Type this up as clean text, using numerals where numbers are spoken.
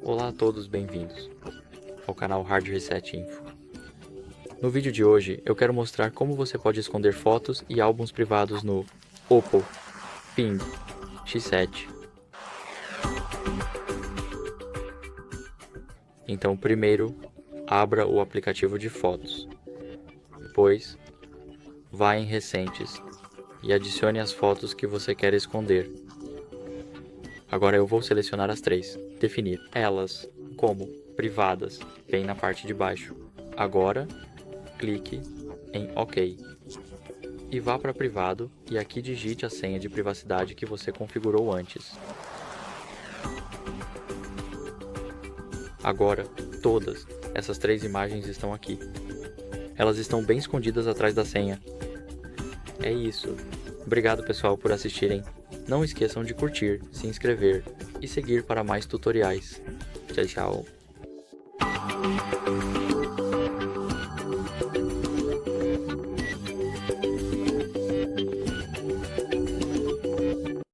Olá a todos, bem-vindos ao canal Hard Reset Info. No vídeo de hoje eu quero mostrar como você pode esconder fotos e álbuns privados no OPPO Find X7. Então primeiro abra o aplicativo de fotos, depois vá em recentes e adicione as fotos que você quer esconder. Agora eu vou selecionar as três, definir elas como privadas, bem na parte de baixo. Agora, clique em OK. E vá para Privado e aqui digite a senha de privacidade que você configurou antes. Agora, todas essas três imagens estão aqui. Elas estão bem escondidas atrás da senha. É isso. Obrigado pessoal por assistirem. Não esqueçam de curtir, se inscrever e seguir para mais tutoriais. Tchau, tchau.